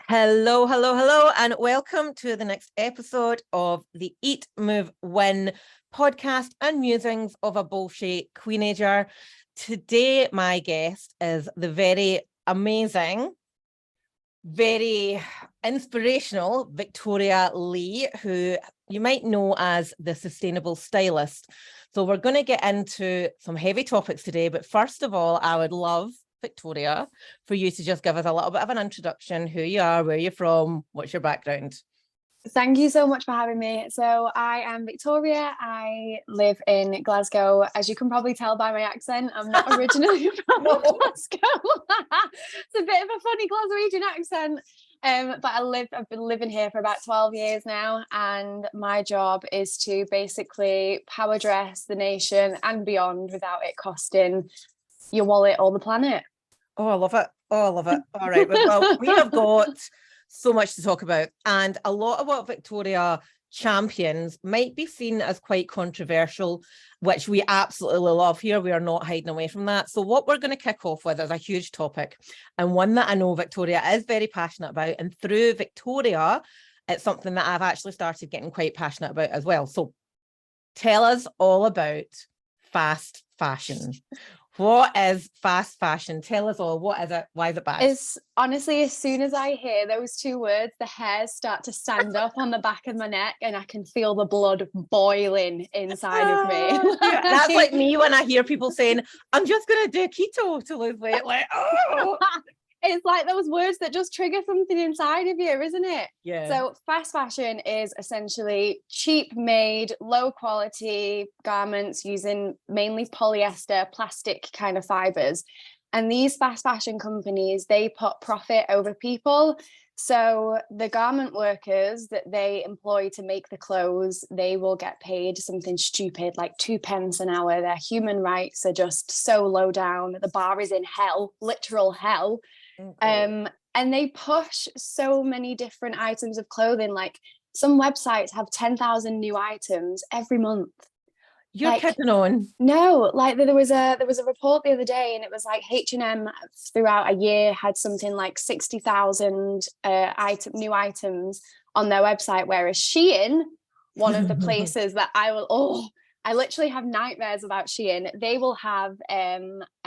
Hello, hello, hello, and welcome to the next episode of the Eat, Move, Win podcast and musings of a bullshit queenager. Today, my guest is the very amazing, very inspirational Victoria Lee, who you might know as the Sustainable Stylist. So we're going to get into some heavy topics today, but first of all, I would love, Victoria, for you to just give us a little bit of an introduction, who you are, where you're from, what's your background. Thank you so much for having me. So I am Victoria. I live in Glasgow. As you can probably tell by my accent, I'm not originally from Glasgow. It's a bit of a funny Glaswegian accent. But I've been living here for about 12 years now, and my job is to basically power dress the nation and beyond without it costing your wallet or the planet. Oh, I love it. Oh, I love it. All right. Well, we have got so much to talk about, and a lot of what Victoria champions might be seen as quite controversial, which we absolutely love here. We are not hiding away from that. So what we're going to kick off with is a huge topic, and one that I know Victoria is very passionate about, and through Victoria, it's something that I've actually started getting quite passionate about as well. So tell us all about fast fashion. What is fast fashion? Tell us all. What is it? Why is it bad? It's honestly, as soon as I hear those two words, the hairs start to stand up on the back of my neck, and I can feel the blood boiling inside of me. Yeah, that's like me when I hear people saying, I'm just going to do keto to lose weight. Like, oh. It's like those words that just trigger something inside of you, isn't it? Yeah. So fast fashion is essentially cheap made, low quality garments using mainly polyester, plastic kind of fibers. And these fast fashion companies, they put profit over people. So the garment workers that they employ to make the clothes, they will get paid something stupid like 2 pence an hour. Their human rights are just so low down. The bar is in hell, literal hell. And they push so many different items of clothing. Like some websites have 10,000 new items every month. You're kidding on. No, like there was a report the other day, and it was like H&M throughout a year had something like 60,000 new items on their website, whereas Shein, one of the places that I literally have nightmares about Shein. They will have a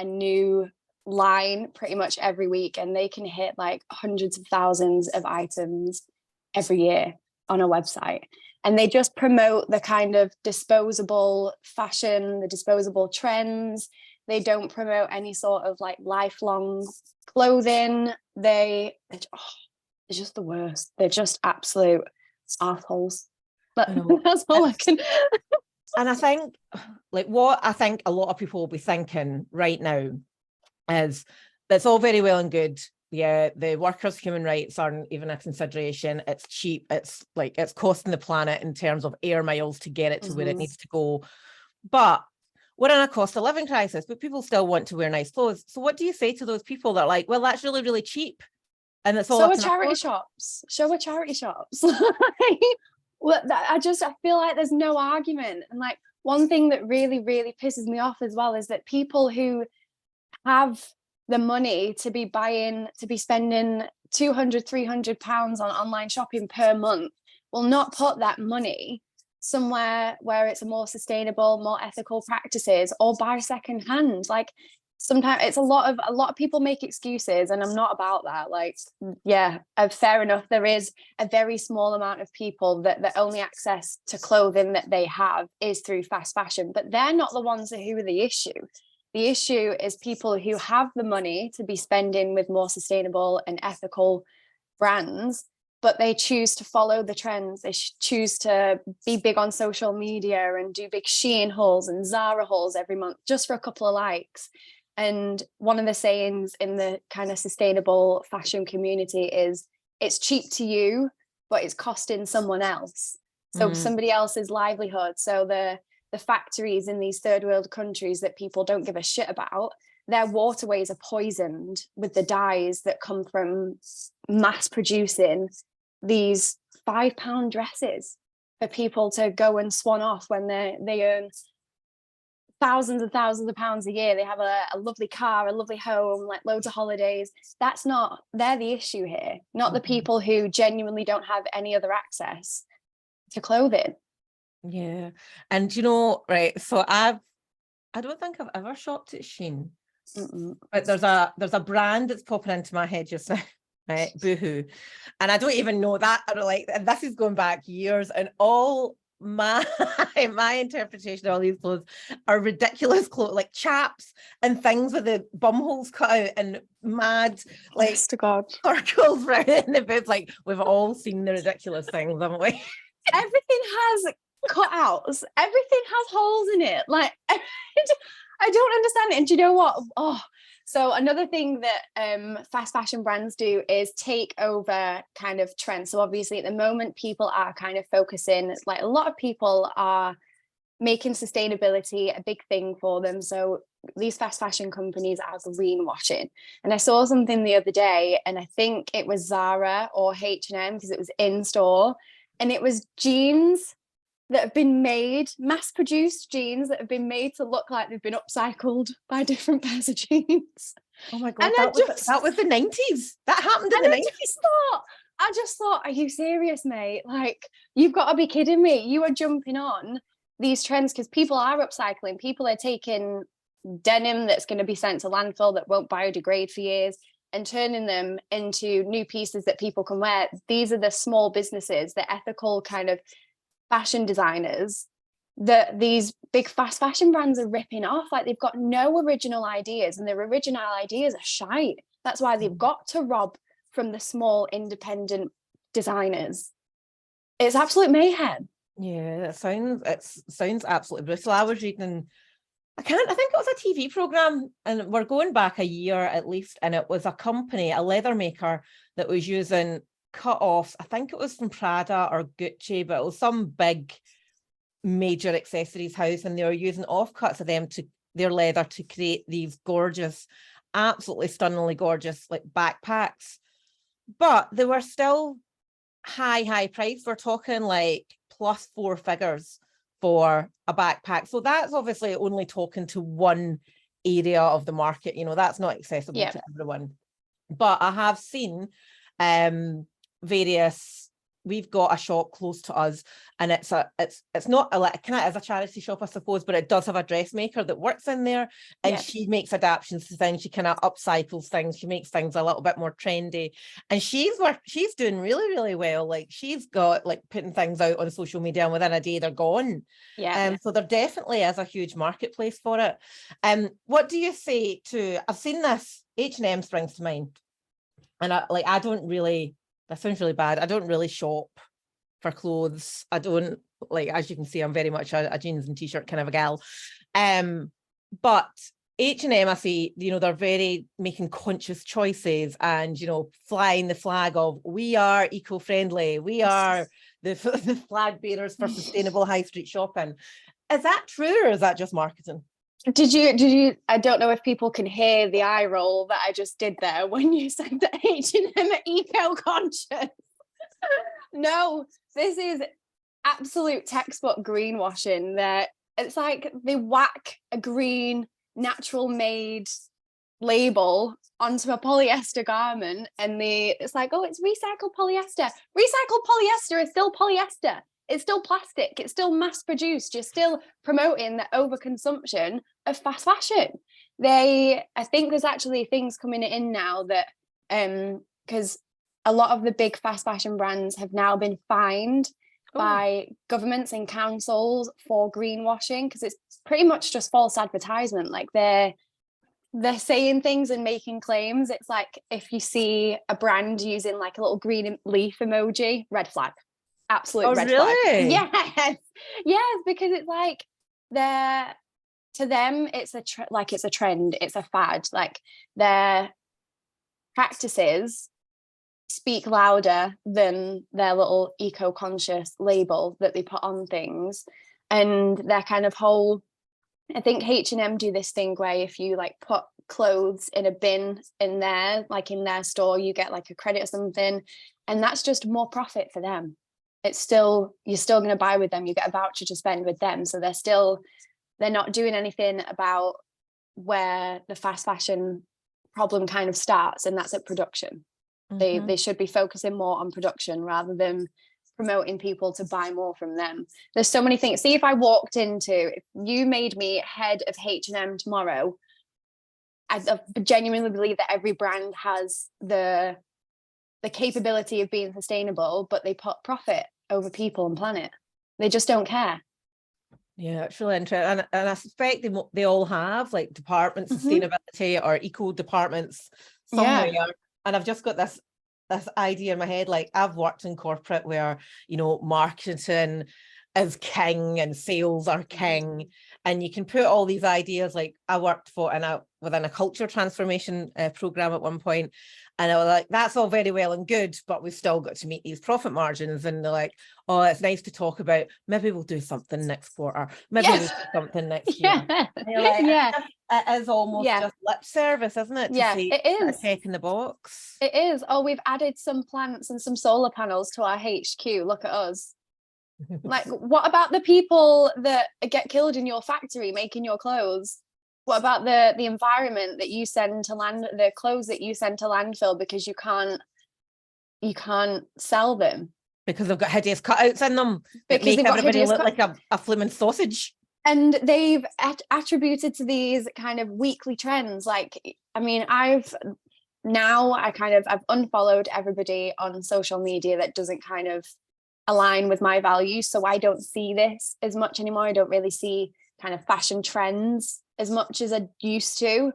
new line pretty much every week, and they can hit like hundreds of thousands of items every year on a website, and they just promote the kind of disposable fashion, the disposable trends. They don't promote any sort of like lifelong clothing. They're just the worst. They're just absolute assholes. But that's all I can. And I think like what I think a lot of people will be thinking right now is that's all very well and good. Yeah, the workers' human rights aren't even a consideration. It's cheap. It's like it's costing the planet in terms of air miles to get it to where it needs to go. But we're in a cost of living crisis, but people still want to wear nice clothes. So what do you say to those people that are like, well, that's really, really cheap? And it's all Show charity shops. Well, I feel like there's no argument. And like one thing that really, really pisses me off as well is that people who have the money to be spending 200, 300 pounds on online shopping per month will not put that money somewhere where it's a more sustainable, more ethical practices, or buy secondhand. Like sometimes it's a lot of people make excuses, and I'm not about that. Like, yeah, fair enough. There is a very small amount of people that the only access to clothing that they have is through fast fashion, but they're not the ones who are the issue. The issue is people who have the money to be spending with more sustainable and ethical brands, but they choose to follow the trends. They choose to be big on social media and do big Shein hauls and Zara hauls every month just for a couple of likes. And one of the sayings in the kind of sustainable fashion community is, it's cheap to you, but it's costing someone else. So somebody else's livelihood. So the factories in these third world countries that people don't give a shit about, their waterways are poisoned with the dyes that come from mass producing these £5 dresses for people to go and swan off when they earn thousands and thousands of pounds a year. They have a lovely car, a lovely home, like loads of holidays. They're the issue here, not the people who genuinely don't have any other access to clothing. Yeah. And right, so I don't think I've ever shopped at Shein. But there's a brand that's popping into my head just now, right? Boohoo. And I don't even know that. Or like, this is going back years, and all my interpretation of all these clothes are ridiculous clothes, like chaps and things with the bum holes cut out and mad like to God circles right in the boots. Like, we've all seen the ridiculous things, haven't we? Everything has cutouts, everything has holes in it. Like, I don't understand it. And do you know what? So another thing that fast fashion brands do is take over kind of trends. So obviously at the moment, people are kind of focusing, like a lot of people are making sustainability a big thing for them. So these fast fashion companies are greenwashing. And I saw something the other day, and I think it was Zara or H&M because it was in store, and it was jeans that have been made, mass-produced jeans that have been made to look like they've been upcycled by different pairs of jeans. Oh my God, that was the 90s. That happened in the 90s. I just thought, are you serious, mate? Like, you've got to be kidding me. You are jumping on these trends because people are upcycling. People are taking denim that's going to be sent to landfill that won't biodegrade for years and turning them into new pieces that people can wear. These are the small businesses, the ethical kind of fashion designers that these big fast fashion brands are ripping off. Like, they've got no original ideas, and their original ideas are shite. That's why they've got to rob from the small independent designers. It's absolute mayhem. Yeah, it sounds absolutely brutal. I was reading, I think it was a TV program, and we're going back a year at least, and it was a company, a leather maker, that was using cut-offs. I think it was from Prada or Gucci, but it was some big major accessories house, and they were using offcuts of their leather to create these gorgeous, absolutely stunningly gorgeous like backpacks. But they were still high price. We're talking like plus 4 figures for a backpack. So that's obviously only talking to one area of the market. That's not accessible to everyone. But I have seen we've got a shop close to us, and it's not it kind of is a charity shop, I suppose, but it does have a dressmaker that works in there, and she makes adaptations to things. She kind of upcycles things. She makes things a little bit more trendy, and she's doing really, really well. Like, she's got like putting things out on social media, and within a day they're gone. So there definitely is a huge marketplace for it. What do you say to, I've seen this, H&M springs to mind, and I don't really, that sounds really bad, I don't really shop for clothes. I don't, like, as you can see, I'm very much a jeans and t-shirt kind of a gal. But H&M, I see, they're very making conscious choices and, flying the flag of, we are eco-friendly, we are the flag bearers for sustainable high street shopping. Is that true, or is that just marketing? Did you, I don't know if people can hear the eye roll that I just did there when you said that H&M are eco-conscious. No, this is absolute textbook greenwashing. That it's like they whack a green, natural made label onto a polyester garment, and it's like, oh, it's recycled polyester. Recycled polyester is still polyester. It's still plastic. It's still mass produced. You're still promoting the overconsumption of fast fashion. I think there's actually things coming in now that, because a lot of the big fast fashion brands have now been fined by governments and councils for greenwashing, because it's pretty much just false advertisement. Like, they're saying things and making claims. It's like, if you see a brand using like a little green leaf emoji, red flag. Absolute red flag. Yes, because it's like, to them it's it's a trend, it's a fad. Like, their practices speak louder than their little eco-conscious label that they put on things. And their kind of whole, I think H&M do this thing where if you like put clothes in a bin in their store, you get like a credit or something, and that's just more profit for them. You're still going to buy with them, you get a voucher to spend with them, so they're still they're not doing anything about where the fast fashion problem kind of starts, and that's at production. They should be focusing more on production rather than promoting people to buy more from them. There's so many things. See, if if you made me head of H&M tomorrow, I genuinely believe that every brand has the capability of being sustainable, but they put profit over people and planet. They just don't care. Yeah, it's really interesting. And I suspect they all have like department sustainability or eco departments somewhere. Yeah. And I've just got this idea in my head, like I've worked in corporate where, you know, marketing is king and sales are king, and you can put all these ideas. Like I worked within a culture transformation program at one point, and I was like, that's all very well and good, but we've still got to meet these profit margins. And they're like, oh, it's nice to talk about, maybe we'll do something next quarter, maybe we'll do something next year. Like, it is almost just lip service, isn't it, to say, it is checking the box. It is. Oh, we've added some plants and some solar panels to our HQ, look at us. Like, what about the people that get killed in your factory making your clothes? What about the environment that you send to the clothes that you send to landfill because you can't sell them because they've got hideous cutouts in them that make everybody look like a flimmin' sausage? And they've attributed to these kind of weekly trends. Like, I mean, I've unfollowed everybody on social media that doesn't kind of align with my values, so I don't see this as much anymore. I don't really see kind of fashion trends as much as I used to,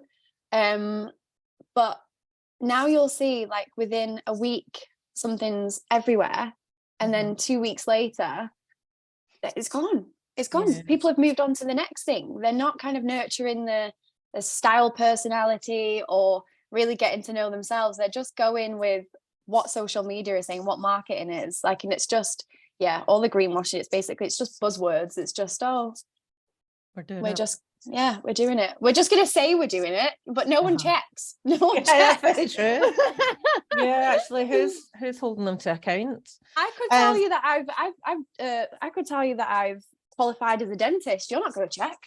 but now you'll see, like, within a week something's everywhere, and then 2 weeks later it's gone. People have moved on to the next thing. They're not kind of nurturing the style personality or really getting to know themselves. They're just going with what social media is saying, what marketing is like, and it's just all the greenwashing. It's just buzzwords. It's just we're doing it. We're just gonna say we're doing it, but no one checks. No one checks. That's very true. Yeah, actually, who's holding them to account? I could tell you that I could tell you that I've qualified as a dentist. You're not going to check.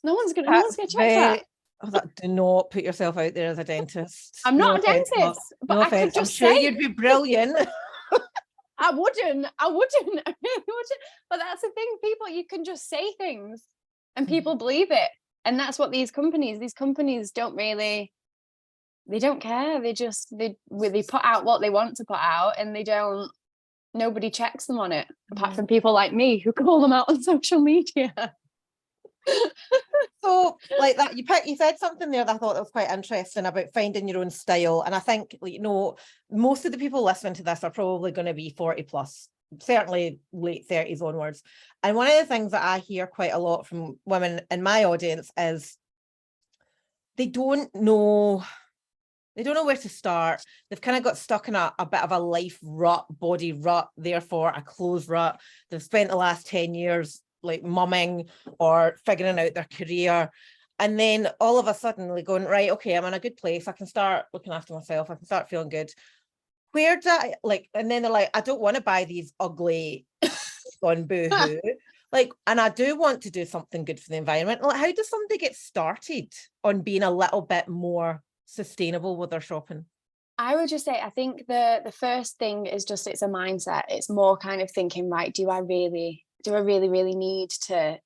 No one's going to check that. Do not put yourself out there as a dentist. I'm not a dentist, but no I offense. could just I'm sure say you'd be brilliant. I wouldn't. I really wouldn't. But that's the thing, people, you can just say things and people believe it. And that's what these companies don't really, they don't care. They put out what they want to put out, and nobody checks them on it, apart from people like me who call them out on social media. So, like that, you said something there that I thought that was quite interesting about finding your own style. And I think, you know, most of the people listening to this are probably going to be 40 plus, certainly late 30s onwards. And one of the things that I hear quite a lot from women in my audience is they don't know where to start. They've kind of got stuck in a bit of a life rut, body rut, therefore a clothes rut. They've spent the last 10 years like mumming or figuring out their career. And then all of a sudden they're going, right, okay, I'm in a good place. I can start looking after myself. I can start feeling good. Where do I, like, and then they're like, I don't want to buy these ugly on Boohoo. Like, and I do want to do something good for the environment. Like, how does somebody get started on being a little bit more sustainable with their shopping? I would just say, I think the first thing is just, it's a mindset. It's more kind of thinking, right, do I really need to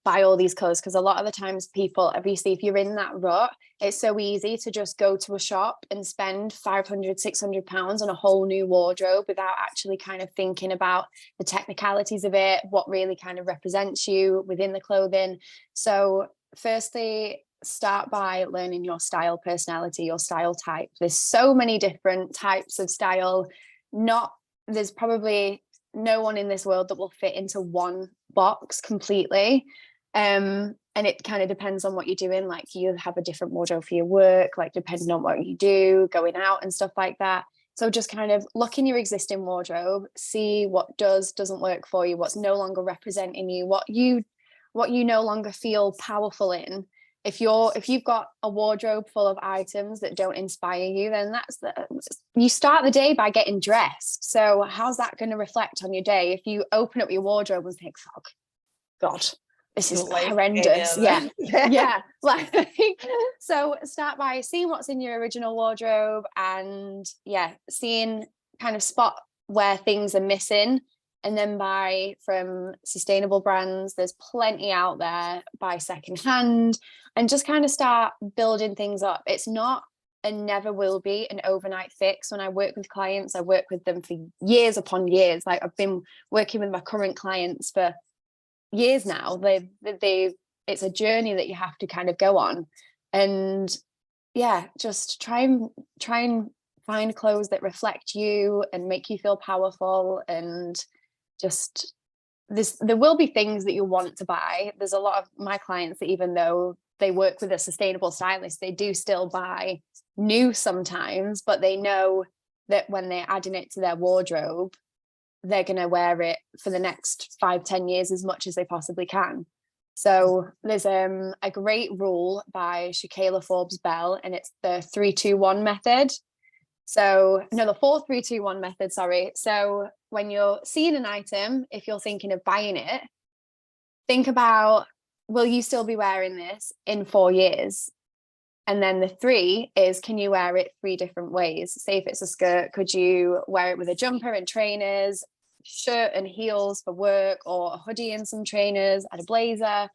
buy all these clothes? Because a lot of the times people, obviously, if you're in that rut, it's so easy to just go to a shop and spend £500-600 on a whole new wardrobe without actually kind of thinking about the technicalities of it, what really kind of represents you within the clothing. So firstly, start by learning your style personality, your style type. There's so many different types of style. There's probably no one in this world that will fit into one box completely. And it kind of depends on what you're doing. Like, you have a different wardrobe for your work, like depending on what you do, going out and stuff like that. So just kind of look in your existing wardrobe, see what doesn't work for you, what's no longer representing you, what you no longer feel powerful in. If you've got a wardrobe full of items that don't inspire you, then you start the day by getting dressed. So how's that going to reflect on your day? If you open up your wardrobe and think, fuck, God, this is Don't like horrendous. any of that. Yeah. Like, so start by seeing what's in your original wardrobe and seeing, kind of spot where things are missing, and then buy from sustainable brands. There's plenty out there. Buy secondhand and just kind of start building things up. It's not and never will be an overnight fix. When I work with clients, I work with them for years upon years. Like, I've been working with my current clients for years now. It's a journey that you have to kind of go on, and just try and find clothes that reflect you and make you feel powerful. And just there will be things that you want to buy. There's a lot of my clients that, even though they work with a sustainable stylist, they do still buy new sometimes, but they know that when they're adding it to their wardrobe, they're going to wear it for the next 5-10 years as much as they possibly can. So there's a great rule by Shakayla Forbes Bell, and it's the 3-2-1 method. So no, the 4-3-2-1 method, sorry. So when you're seeing an item, if you're thinking of buying it, think about, will you still be wearing this in 4 years? And then the 3 is, can you wear it 3 different ways? Say if it's a skirt, could you wear it with a jumper and trainers, shirt and heels for work, or a hoodie and some trainers and a blazer?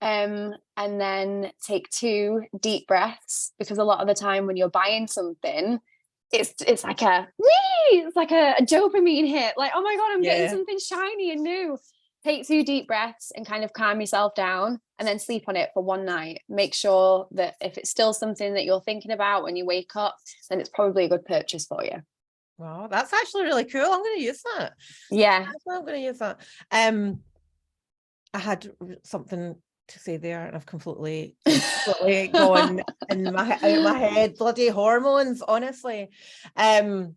And then take 2 deep breaths, because a lot of the time when you're buying something, it's like a dopamine hit. Like, oh my God, I'm getting something shiny and new. Take 2 deep breaths and kind of calm yourself down, and then sleep on it for one night. Make sure that if it's still something that you're thinking about when you wake up, then it's probably a good purchase for you. Wow, that's actually really cool. I'm going to use that. Yeah. I'm going to use that. I had something to say there, and I've completely gone out of my head. Bloody hormones, honestly. One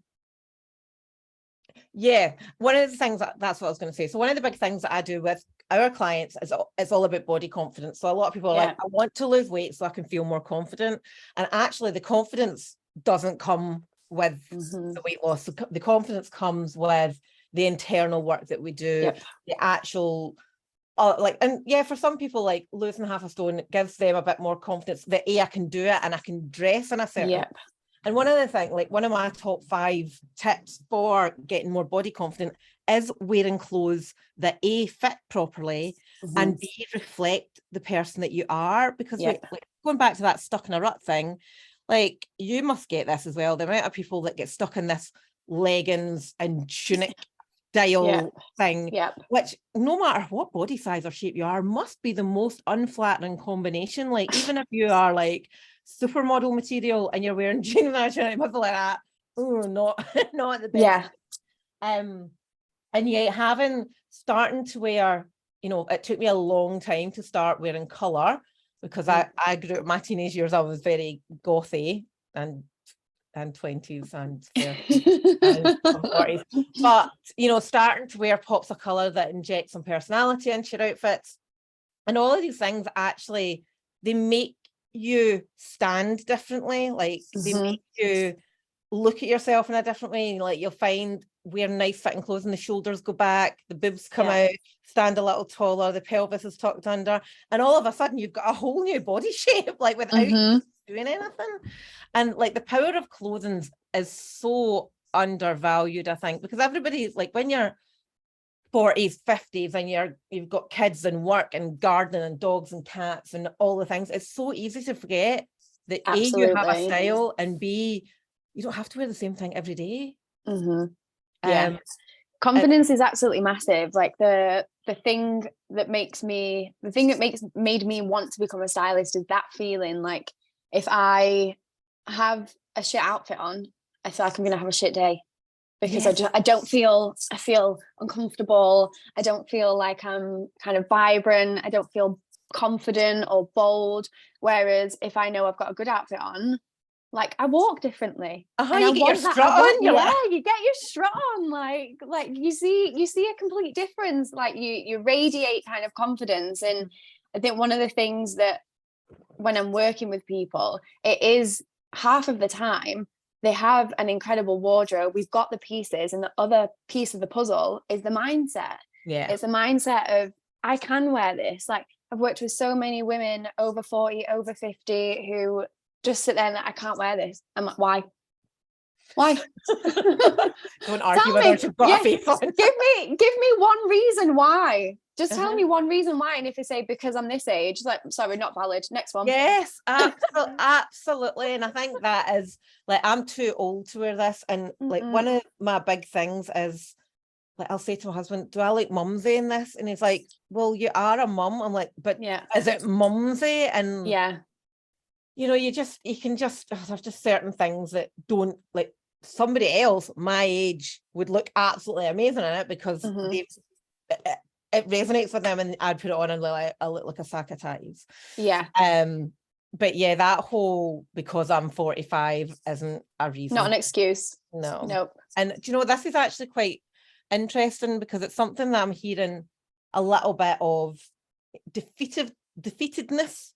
of the things that's what I was going to say. So one of the big things that I do with our clients is it's all about body confidence. So a lot of people are like, I want to lose weight so I can feel more confident. And actually the confidence doesn't come with the weight loss. The confidence comes with the internal work that we do, the actual for some people, like, losing half a stone gives them a bit more confidence that I can do it and I can dress in a certain way. And one of the things, like, one of my top 5 tips for getting more body confident is wearing clothes that A, fit properly, and B, reflect the person that you are. Because like, going back to that stuck in a rut thing, like, you must get this as well. The amount of people that get stuck in this leggings and tunic style thing, which, no matter what body size or shape you are, must be the most unflattering combination. Like, even if you are like supermodel material and you're wearing jeans and tunic, like that, not the best. And yet starting to wear, it took me a long time to start wearing color, because I grew up, my teenage years, I was very gothy and 20s and 30s and 40s, but starting to wear pops of color that inject some personality into your outfits, and all of these things, actually, they make you stand differently. Like, they make you look at yourself in a different way. Like, you'll find wearing nice fitting clothes and the shoulders go back, the boobs come out, stand a little taller, the pelvis is tucked under, and all of a sudden you've got a whole new body shape, like, without doing anything. And like, the power of clothing is so undervalued, I think, because everybody's like, when you're 40s, 50s, and you've got kids and work and gardening and dogs and cats and all the things, it's so easy to forget that A, you have a style, and B, you don't have to wear the same thing every day. Confidence is absolutely massive. Like, the thing that made me want to become a stylist is that feeling. Like, if I have a shit outfit on, I feel like I'm gonna have a shit day, because I feel uncomfortable. I don't feel like I'm kind of vibrant. I don't feel confident or bold. Whereas if I know I've got a good outfit on, like, I walk differently. And you get your strut on. You get your strut on. Like you see a complete difference. Like, you radiate kind of confidence. And I think one of the things that, when I'm working with people, it is half of the time they have an incredible wardrobe. We've got the pieces, and the other piece of the puzzle is the mindset. It's a mindset of, I can wear this. Like, I've worked with so many women over 40, over 50 who just sit there and like, I can't wear this. I'm like, why? Don't argue Tell whether me. you've got a face on. Give me one reason why. Just tell Uh-huh. me one reason why. And if they say because I'm this age, it's like, sorry, not valid. Next one. Yes, absolutely. And I think that is like, I'm too old to wear this. And like one of my big things is like, I'll say to my husband, do I look mumsy in this? And he's like, well, you are a mum. I'm like, but is it mumsy? And you know, you can just, there's just certain things that don't, like, somebody else my age would look absolutely amazing in it because it resonates with them, and I'd put it on and like, I look like a sack of ties. But yeah, that whole because I'm 45 isn't a reason. Not an excuse. No. Nope. And do you know, this is actually quite interesting because it's something that I'm hearing a little bit of defeatedness.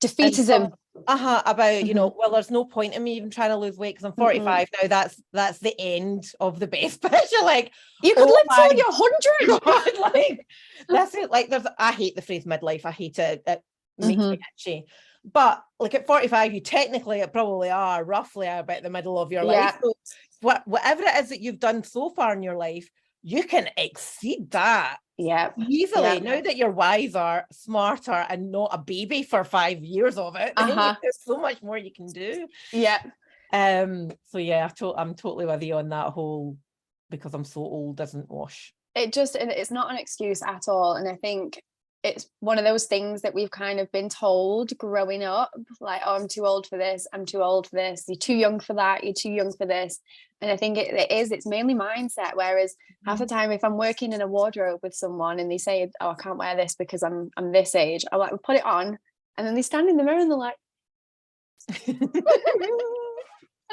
Defeatism. About, you know, well, there's no point in me even trying to lose weight because I'm 45 now. That's the end of the best picture. Like, you could live till you're 100. Like, that's it. Like, I hate the phrase midlife. I hate it. It makes me itchy. But like at 45, you technically probably are roughly about the middle of your life. So whatever it is that you've done so far in your life, you can exceed that easily. Now that you're wiser, smarter, and not a baby for 5 years of it, there's so much more you can do. So yeah, I'm totally with you on that whole because I'm so old doesn't wash. It's not an excuse at all. And I think it's one of those things that we've kind of been told growing up, like, oh, I'm too old for this, I'm too old for this, you're too young for that, you're too young for this. And I think it's mainly mindset. Whereas half the time, if I'm working in a wardrobe with someone and they say, oh, I can't wear this because I'm this age, I'm like, well, put it on. And then they stand in the mirror and they're like,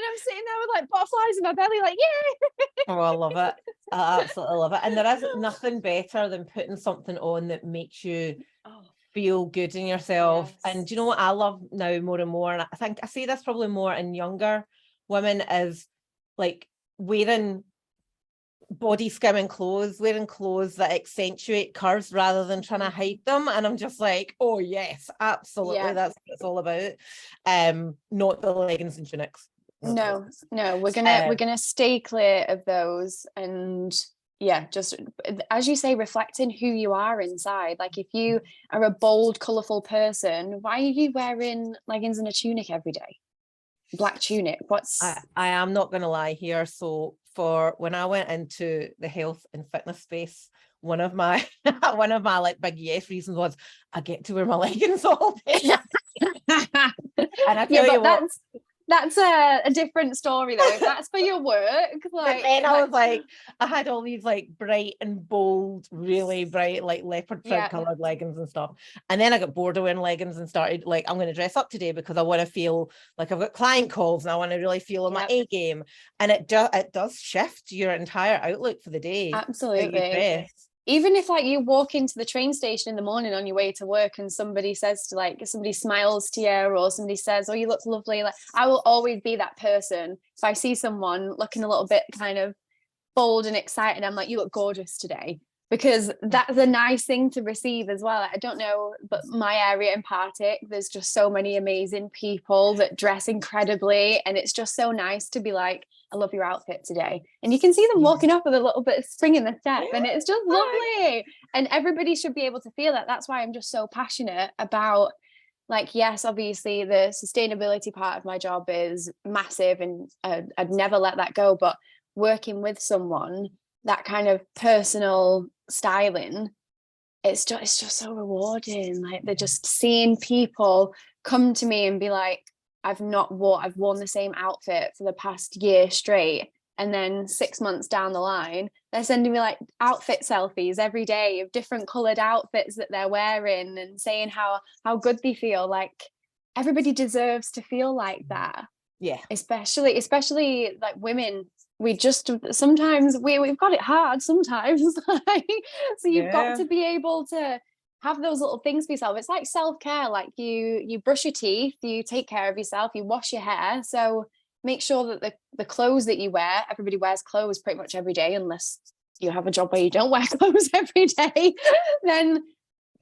and I'm sitting there with like butterflies in my belly, like, yay. Oh, I love it. I absolutely love it. And there is nothing better than putting something on that makes you feel good in yourself. And do you know what I love now more and more? And I think I see this probably more in younger women is like wearing body skimming clothes, wearing clothes that accentuate curves rather than trying to hide them. And I'm just like, oh yes, absolutely. That's what it's all about. Not the leggings and tunics. No, we're gonna stay clear of those. And just as you say, reflecting who you are inside. Like if you are a bold, colorful person, why are you wearing leggings and a tunic every day? Black tunic. I am not gonna lie here. So for when I went into the health and fitness space, one of my like big yes reasons was I get to wear my leggings all day. And I tell you what, that's a different story though. That's for your work. Like, but then I was like, I had all these like bright and bold, really bright, like leopard print colored leggings and stuff. And then I got bored of wearing leggings and started like, I'm going to dress up today because I want to feel like I've got client calls and I want to really feel on my A game. And it does shift your entire outlook for the day. Absolutely. Even if like you walk into the train station in the morning on your way to work and somebody smiles to you or somebody says, oh, you look lovely. Like I will always be that person. If I see someone looking a little bit kind of bold and excited, I'm like, you look gorgeous today. Because that's a nice thing to receive as well. I don't know, but my area in Partick, there's just so many amazing people that dress incredibly. And it's just so nice to be like, I love your outfit today. And you can see them walking up with a little bit of spring in the step and it's just lovely. And everybody should be able to feel that. That's why I'm just so passionate about, like, yes, obviously the sustainability part of my job is massive and I'd never let that go. But working with someone, that kind of personal styling, it's just so rewarding. Like they're just seeing people come to me and be like, I've worn the same outfit for the past year straight, and then 6 months down the line they're sending me like outfit selfies every day of different colored outfits that they're wearing and saying how good they feel. Like everybody deserves to feel like that. Especially like women. We just sometimes we've got it hard sometimes. Like, so you've got to be able to have those little things for yourself. It's like self-care. Like you brush your teeth, you take care of yourself, you wash your hair. So make sure that the clothes that you wear, everybody wears clothes pretty much every day, unless you have a job where you don't wear clothes every day, then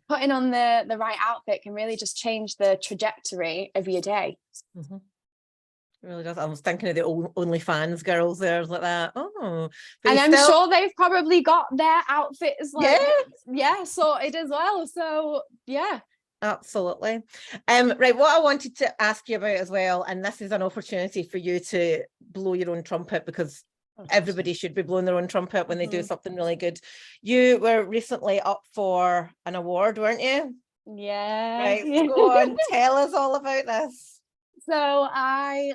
putting on the right outfit can really just change the trajectory of your day. Mm-hmm. It really does. I was thinking of the OnlyFans girls there, like that. Oh, but and I'm sure they've probably got their outfits like sorted as well. So yeah. Absolutely. Right, what I wanted to ask you about as well, and this is an opportunity for you to blow your own trumpet, because everybody should be blowing their own trumpet when they do something really good. You were recently up for an award, weren't you? Yeah. Right, so go on, tell us all about this. So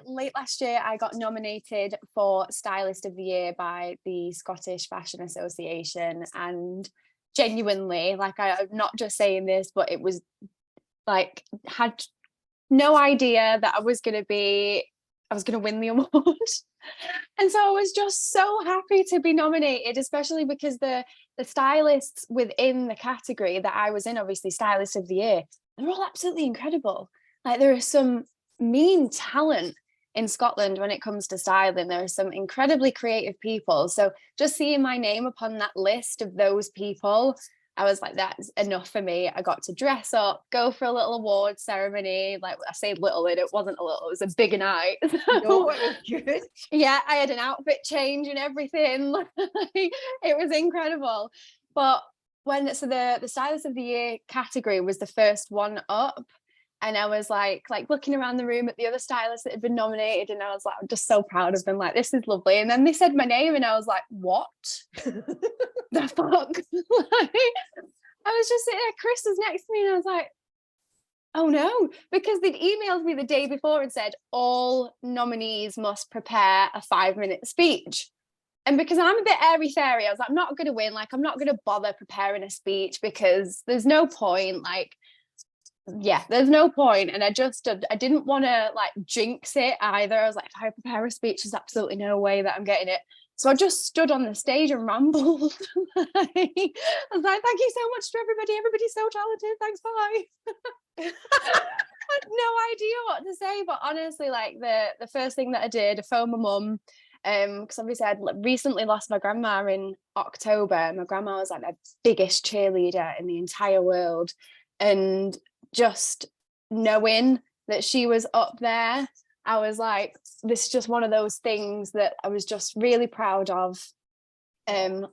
late last year, I got nominated for Stylist of the Year by the Scottish Fashion Association. And genuinely, like, I'm not just saying this, but it was like, had no idea that I was going to win the award. And so I was just so happy to be nominated, especially because the stylists within the category that I was in, obviously Stylist of the Year, they're all absolutely incredible. Like, there is some mean talent in Scotland when it comes to styling. There are some incredibly creative people. So just seeing my name upon that list of those people, I was like, that's enough for me. I got to dress up, go for a little award ceremony. Like, I say little, it wasn't a little, it was a big night. No, it was good. Yeah, I had an outfit change and everything. It was incredible. But the Stylist of the Year category was the first one up. And I was like looking around the room at the other stylists that had been nominated, and I was like, I'm just so proud of them. Like, this is lovely. And then they said my name, and I was like, what the fuck? I was just sitting there, Chris was next to me, and I was like, oh no, because they'd emailed me the day before and said all nominees must prepare a 5-minute speech. And because I'm a bit airy-fairy, I was like, I'm not going to win. Like, I'm not going to bother preparing a speech because there's no point. Like, yeah, there's no point. And I didn't want to like jinx it either. I was like, if I prepare a speech, there's absolutely no way that I'm getting it. So I just stood on the stage and rambled. I was like, thank you so much to everybody. Everybody's so talented. Thanks, bye. I had no idea what to say, but honestly, like the first thing that I did, I phoned my mum, because obviously I'd recently lost my grandma in October. My grandma was like my biggest cheerleader in the entire world, and just knowing that she was up there, I was like, this is just one of those things that I was just really proud of.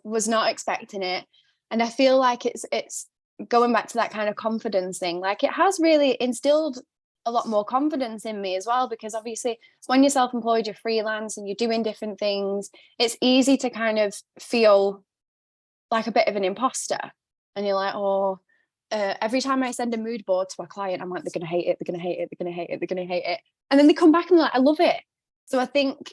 Was not expecting it, and I feel like it's going back to that kind of confidence thing. Like, it has really instilled a lot more confidence in me as well, because obviously when you're self-employed, you're freelance and you're doing different things, it's easy to kind of feel like a bit of an imposter, and you're like, oh, every time I send a mood board to a client, I'm like, they're gonna hate it, they're gonna hate it, they're gonna hate it, they're gonna hate it, and then they come back and they're like, I love it. So I think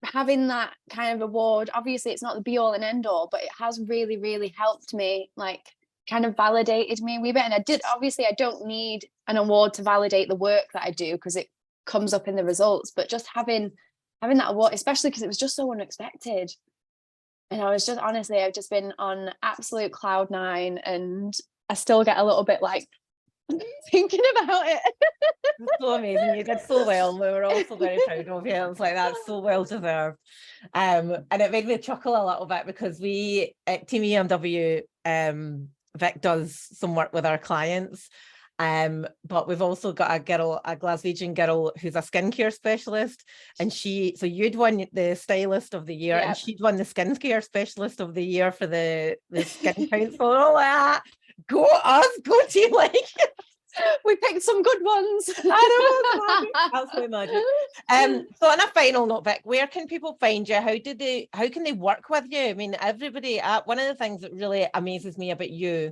having that kind of award, obviously it's not the be all and end all, but it has really, really helped me, like, kind of validated me a wee bit. And I don't need an award to validate the work that I do, because it comes up in the results, but just having that award, especially because it was just so unexpected. And I was just, honestly, I've just been on absolute cloud nine, and I still get a little bit like thinking about it. It's so amazing. You did so well. We were also very proud of you. It was like, that's so well deserved. And it made me chuckle a little bit, because we at Team EMW, Vic does some work with our clients. But we've also got a Glaswegian girl who's a skincare specialist, and so you'd won the Stylist of the Year, and she'd won the skincare specialist of the year for the skin council. And all that. Go us, go team, like we picked some good ones. I know, absolutely magic. So on a final note, Vic, where can people find you? How can they work with you? I mean, everybody, one of the things that really amazes me about you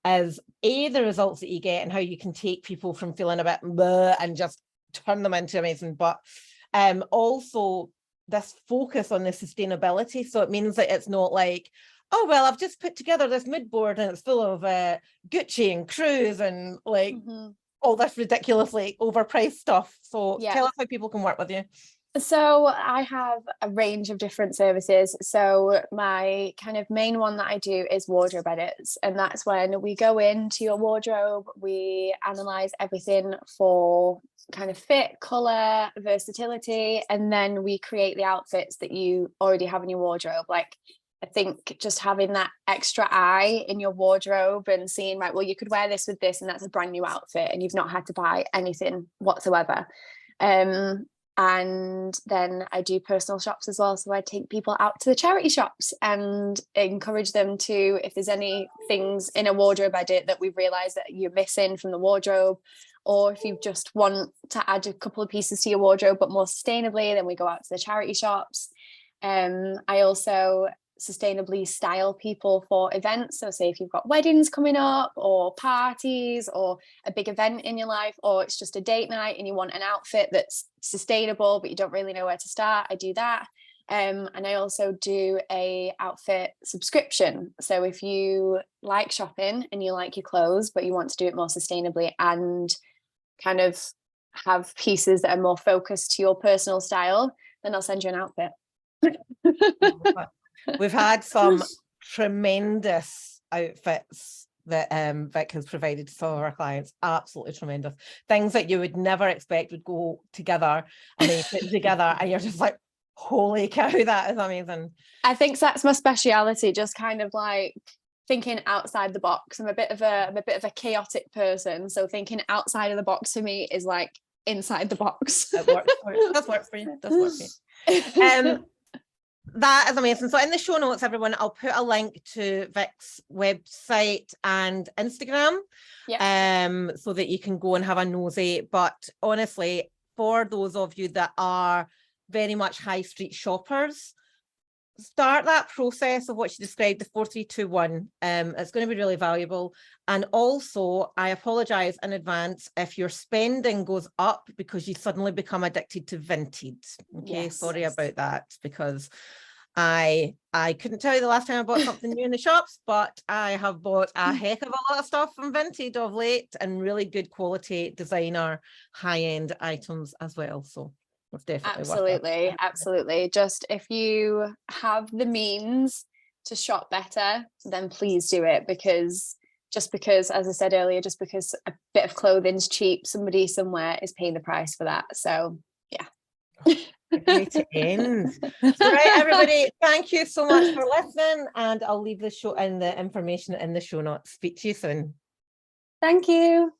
is the results that you get and how you can take people from feeling a bit bleh and just turn them into amazing, but also this focus on the sustainability. So it means that it's not like, oh, well, I've just put together this mood board and it's full of Gucci and Cruise and like all this ridiculously overpriced stuff. So tell us how people can work with you. So I have a range of different services. So my kind of main one that I do is wardrobe edits. And that's when we go into your wardrobe, we analyze everything for kind of fit, color, versatility, and then we create the outfits that you already have in your wardrobe. Like, I think just having that extra eye in your wardrobe and seeing, right, well, you could wear this with this, and that's a brand new outfit, and you've not had to buy anything whatsoever. And then I do personal shops as well. So I take people out to the charity shops and encourage them to, if there's any things in a wardrobe edit that we've realized that you're missing from the wardrobe, or if you just want to add a couple of pieces to your wardrobe, but more sustainably, then we go out to the charity shops. I also sustainably style people for events. So say if you've got weddings coming up, or parties, or a big event in your life, or it's just a date night and you want an outfit that's sustainable but you don't really know where to start, I do that. And I also do a outfit subscription. So if you like shopping and you like your clothes but you want to do it more sustainably and kind of have pieces that are more focused to your personal style, then I'll send you an outfit. We've had some tremendous outfits that Vic has provided to some of our clients. Absolutely tremendous. Things that you would never expect would go together, and then you put them together and you're just like, holy cow, that is amazing. I think that's my speciality, just kind of like thinking outside the box. I'm a bit of a chaotic person, so thinking outside of the box for me is like inside the box. It works for you. Does work for you. Does work for you. That is amazing. So in the show notes, everyone, I'll put a link to Vic's website and Instagram, so that you can go and have a nosy. But honestly, for those of you that are very much high street shoppers, start that process of what you described, the 4321. It's going to be really valuable. And also, I apologize in advance if your spending goes up because you suddenly become addicted to vintage. Okay, sorry about that, because I couldn't tell you the last time I bought something new in the shops, but I have bought a heck of a lot of stuff from vintage of late, and really good quality designer high-end items as well. So it's definitely absolutely. Just if you have the means to shop better, then please do it, because just because, as I said earlier, just because a bit of clothing's cheap, somebody somewhere is paying the price for that. So yeah. Way to end. So, right, everybody, thank you so much for listening, and I'll leave the show and the information in the show notes. Speak to you soon. Thank you.